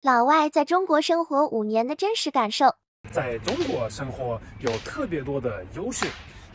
老外在中国生活5年的真实感受。在中国生活有特别多的优势，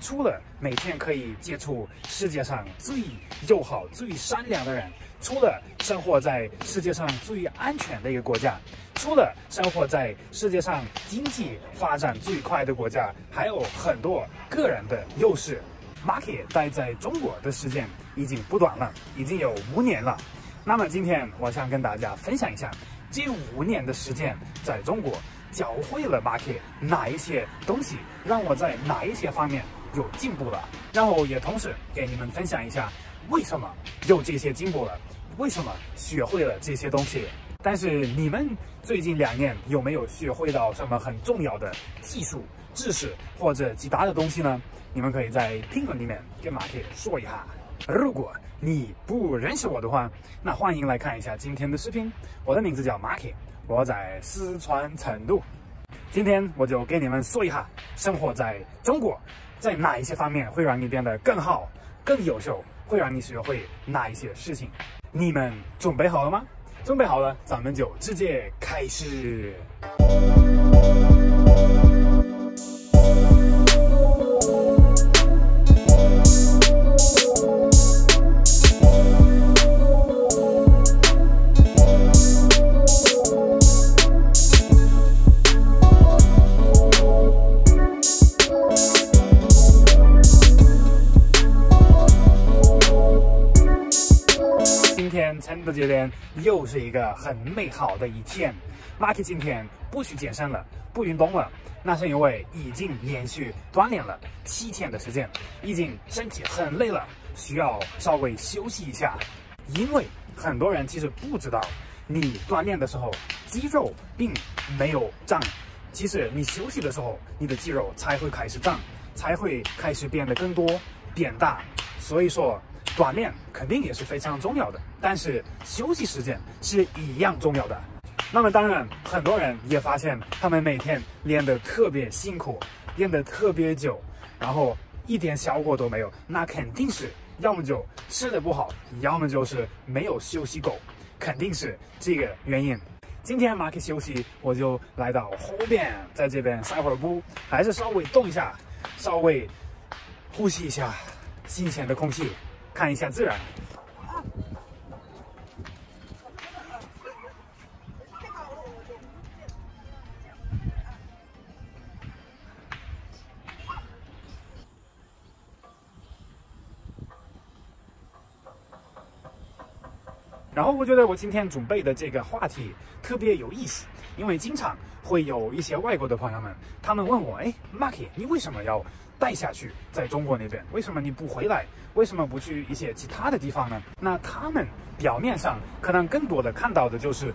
除了每天可以接触世界上最友好、最善良的人，除了生活在世界上最安全的一个国家，除了生活在世界上经济发展最快的国家，还有很多个人的优势。Marky 待在中国的时间已经不短了，已经有5年了。那么今天我想跟大家分享一下，这5年的时间在中国教会了 Marky 哪一些东西，让我在哪一些方面有进步了，然后也同时给你们分享一下为什么有这些进步了，为什么学会了这些东西。但是你们最近2年有没有学会到什么很重要的技术、知识或者其他的东西呢？你们可以在评论里面跟 Marky 说一下。如果你不认识我的话，那欢迎来看一下今天的视频。我的名字叫 Marky， 我在四川成都。今天我就给你们说一下，生活在中国，在哪一些方面会让你变得更好、更优秀，会让你学会哪一些事情。你们准备好了吗？准备好了，咱们就直接开始。成都这边又是一个很美好的一天。Marky 今天不去健身了，不运动了，那是因为已经连续锻炼了7天的时间，已经身体很累了，需要稍微休息一下。因为很多人其实不知道，你锻炼的时候肌肉并没有长，其实你休息的时候，你的肌肉才会开始长，才会开始变得更多、变大。所以说锻炼肯定也是非常重要的，但是休息时间是一样重要的。那么当然，很多人也发现他们每天练得特别辛苦，练得特别久，然后一点效果都没有，那肯定是要么就吃得不好，要么就是没有休息够，肯定是这个原因。今天 Marky 休息，我就来到后边，在这边散会儿步，还是稍微动一下，稍微呼吸一下新鲜的空气，看一下自然。然后我觉得我今天准备的这个话题特别有意思，因为经常会有一些外国的朋友们，他们问我，Marky 你为什么要待下去在中国那边？为什么你不回来？为什么不去一些其他的地方呢？那他们表面上可能更多的看到的就是，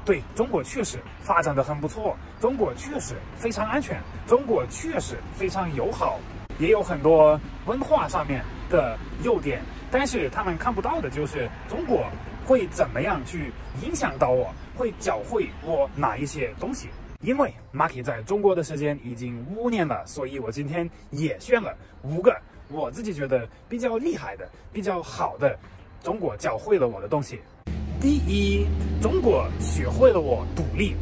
对，中国确实发展得很不错，中国确实非常安全，中国确实非常友好，也有很多文化上面的优点，但是他们看不到的就是中国会怎么样去影响到我，会教会我哪一些东西。因为 Marky 在中国的时间已经5年了，所以我今天也选了5个我自己觉得比较厉害的、比较好的中国教会了我的东西。第一，中国学会了我独立。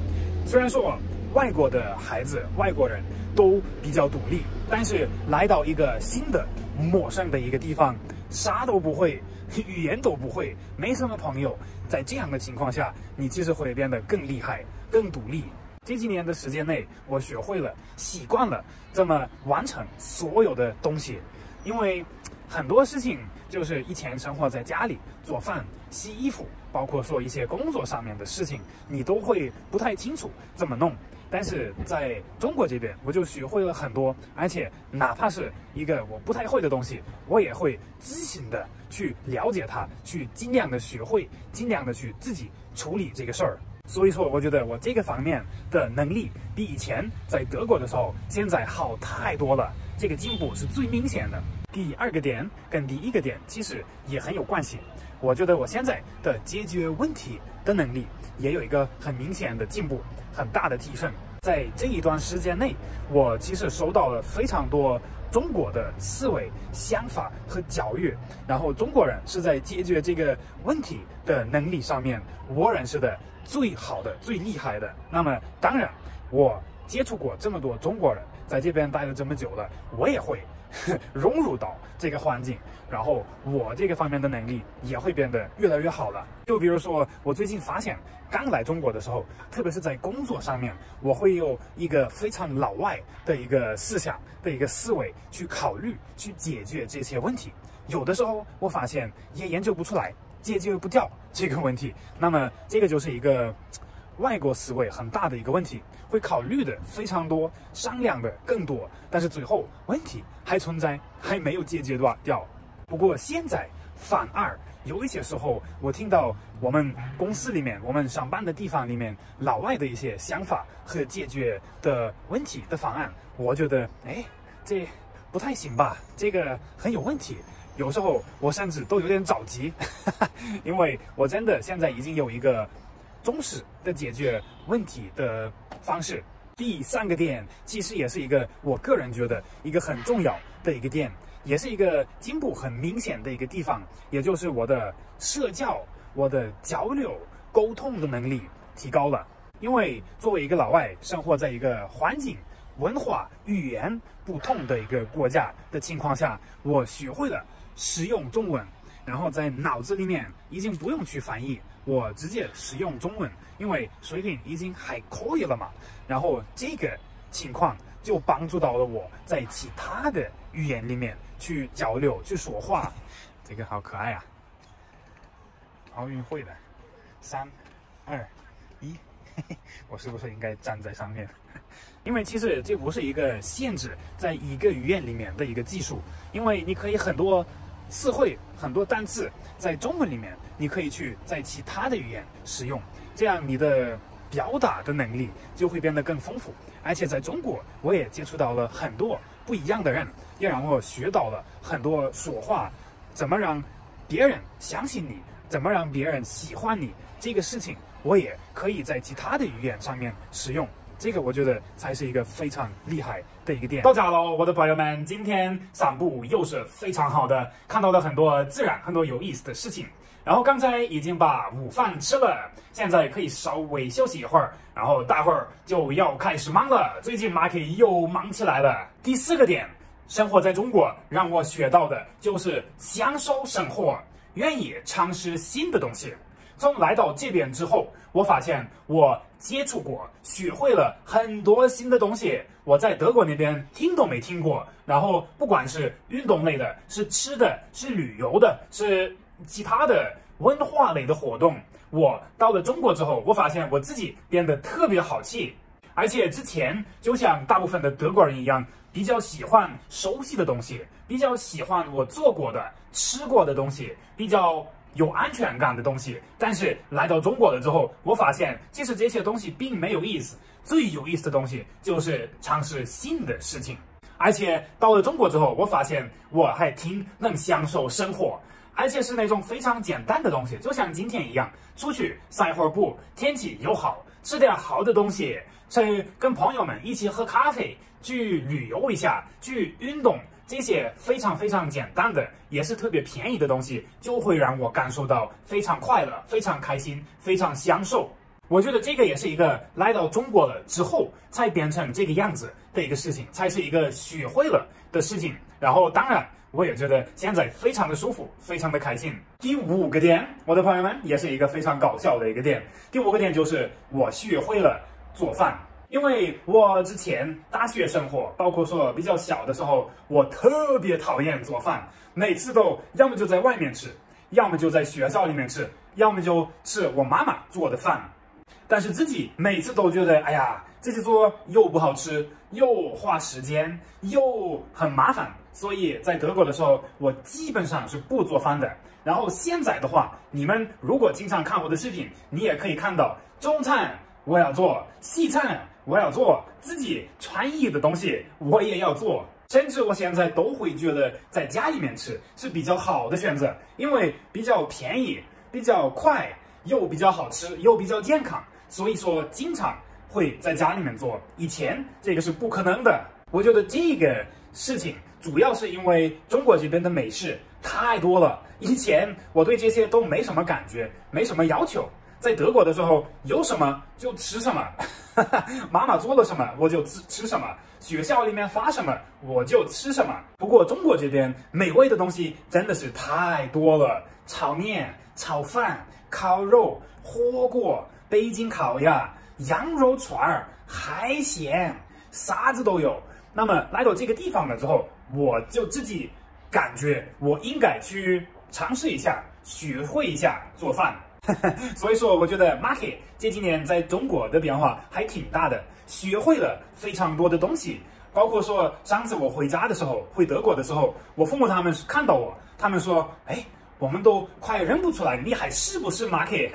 虽然说外国的孩子、外国人都比较独立，但是来到一个新的、陌生的一个地方，啥都不会，语言都不会，没什么朋友，在这样的情况下，你其实会变得更厉害、更独立。这几年的时间内，我学会了、习惯了这么完成所有的东西，因为很多事情就是以前生活在家里做饭、洗衣服，包括说一些工作上面的事情，你都会不太清楚怎么弄。但是在中国这边，我就学会了很多，而且哪怕是一个我不太会的东西，我也会自信的去了解它，去尽量的学会，尽量的去自己处理这个事儿。所以说，我觉得我这个方面的能力比以前在德国的时候现在好太多了，这个进步是最明显的。第2个点跟第1个点其实也很有关系，我觉得我现在的解决问题的能力也有一个很明显的进步，很大的提升。在这一段时间内，我其实收到了非常多中国的思维、想法和教育，然后中国人是在解决这个问题的能力上面，我认识的最好的、最厉害的。那么当然，我接触过这么多中国人，在这边待了这么久了，我也会融入到这个环境，然后我这个方面的能力也会变得越来越好了。就比如说，我最近发现，刚来中国的时候，特别是在工作上面，我会有一个非常老外的一个思想的一个思维去考虑、去解决这些问题。有的时候我发现也研究不出来，解决不掉这个问题。那么这个就是一个外国思维很大的一个问题，会考虑的非常多，商量的更多，但是最后问题还存在，还没有解决掉。不过现在反而有一些时候，我听到我们公司里面、我们上班的地方里面老外的一些想法和解决的问题的方案，我觉得，这不太行吧？这个很有问题。有时候我甚至都有点着急，因为我真的现在已经有一个中式的解决问题的方式。第三个点其实也是一个我个人觉得一个很重要的一个点，也是一个进步很明显的一个地方，也就是我的社交、我的交流、沟通的能力提高了。因为作为一个老外，生活在一个环境、文化、语言不同的一个国家的情况下，我学会了使用中文，然后在脑子里面已经不用去翻译，我直接使用中文，因为水平已经还可以了嘛。然后这个情况就帮助到了我在其他的语言里面去交流、去说话。这个好可爱啊！奥运会的，3、2、1，我是不是应该站在上面？因为其实这不是一个限制在一个语言里面的一个技术，因为你可以很多词汇、很多单词在中文里面，你可以去在其他的语言使用，这样你的表达的能力就会变得更丰富。而且在中国，我也接触到了很多不一样的人，也让我学到了很多说话，怎么让别人相信你，怎么让别人喜欢你，这个事情我也可以在其他的语言上面使用。这个我觉得才是一个非常厉害的一个点。到家喽，我的朋友们，今天散步又是非常好的，看到了很多自然、很多有意思的事情。然后刚才已经把午饭吃了，现在可以稍微休息一会儿，然后待会儿就要开始忙了。最近 Marky 又忙起来了。第4个点，生活在中国让我学到的就是享受生活，愿意尝试新的东西。从来到这边之后，我发现我接触过、学会了很多新的东西，我在德国那边听都没听过。然后不管是运动类的、是吃的、是旅游的、是其他的文化类的活动，我到了中国之后，我发现我自己变得特别好气。而且之前就像大部分的德国人一样，比较喜欢熟悉的东西，比较喜欢我做过的、吃过的东西，比较有安全感的东西。但是来到中国了之后，我发现其实这些东西并没有意思，最有意思的东西就是尝试新的事情。而且到了中国之后，我发现我还挺能享受生活，而且是那种非常简单的东西，就像今天一样，出去散会儿步，天气又好，吃点好的东西，去跟朋友们一起喝咖啡，去旅游一下，去运动，这些非常非常简单的，也是特别便宜的东西，就会让我感受到非常快乐、非常开心、非常享受。我觉得这个也是一个来到中国了之后才变成这个样子的一个事情，才是一个学会了的事情。然后当然我也觉得现在非常的舒服，非常的开心。第5个点，我的朋友们，也是一个非常搞笑的一个点。第5个点就是我学会了做饭。因为我之前大学生活，包括说比较小的时候，我特别讨厌做饭，每次都要么就在外面吃，要么就在学校里面吃，要么就吃我妈妈做的饭。但是自己每次都觉得，哎呀，这些做又不好吃，又花时间，又很麻烦。所以在德国的时候，我基本上是不做饭的。然后现在的话，你们如果经常看我的视频，你也可以看到中餐我要做，西餐我要做，自己传译的东西我也要做。甚至我现在都会觉得在家里面吃是比较好的选择，因为比较便宜，比较快，又比较好吃，又比较健康。所以说经常会在家里面做，以前这个是不可能的。我觉得这个事情主要是因为中国这边的美食太多了，以前我对这些都没什么感觉，没什么要求。在德国的时候，有什么就吃什么，妈妈做了什么我就吃什么，学校里面发什么我就吃什么。不过中国这边美味的东西真的是太多了，炒面、炒饭、烤肉、火锅、北京烤鸭、羊肉串、海鲜，啥子都有。那么来到这个地方了之后，我就自己感觉我应该去尝试一下，学会一下做饭。所以说，我觉得 Marky 这几年在中国的变化还挺大的，学会了非常多的东西。包括说，上次我回家的时候，回德国的时候，我父母他们看到我，他们说：“哎，我们都快认不出来，你还是不是 Marky？”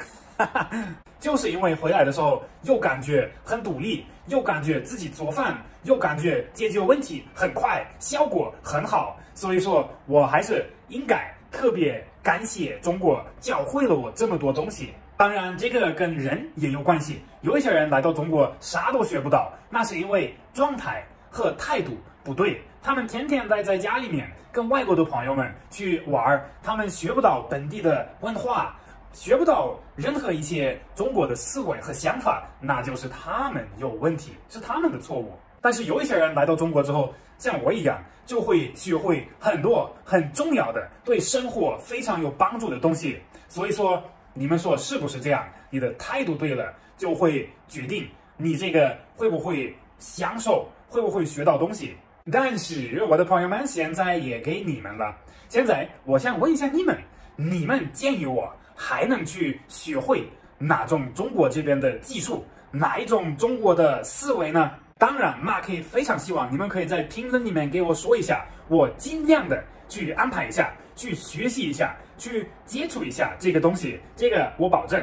就是因为回来的时候又感觉很独立，又感觉自己做饭，又感觉解决问题很快，效果很好。所以说我还是应该特别感谢中国教会了我这么多东西。当然，这个跟人也有关系。有一些人来到中国啥都学不到，那是因为状态和态度不对。他们天天待在家里面，跟外国的朋友们去玩，他们学不到本地的文化，学不到任何一些中国的思维和想法，那就是他们有问题，是他们的错误。但是有一些人来到中国之后，像我一样，就会学会很多很重要的、对生活非常有帮助的东西。所以说，你们说是不是这样？你的态度对了，就会决定你这个会不会享受，会不会学到东西。但是我的朋友们，现在也给你们了。现在我想问一下你们，你们建议我还能去学会哪种中国这边的技术，哪一种中国的思维呢？当然 ，Marky 非常希望你们可以在评论里面给我说一下，我尽量的去安排一下，去学习一下，去接触一下这个东西，这个我保证。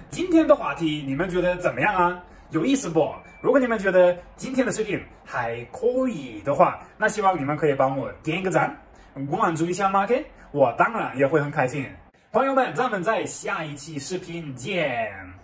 今天的话题你们觉得怎么样啊？有意思不？如果你们觉得今天的视频还可以的话，那希望你们可以帮我点一个赞，关注一下 Marky，我当然也会很开心。朋友们，咱们在下一期视频见。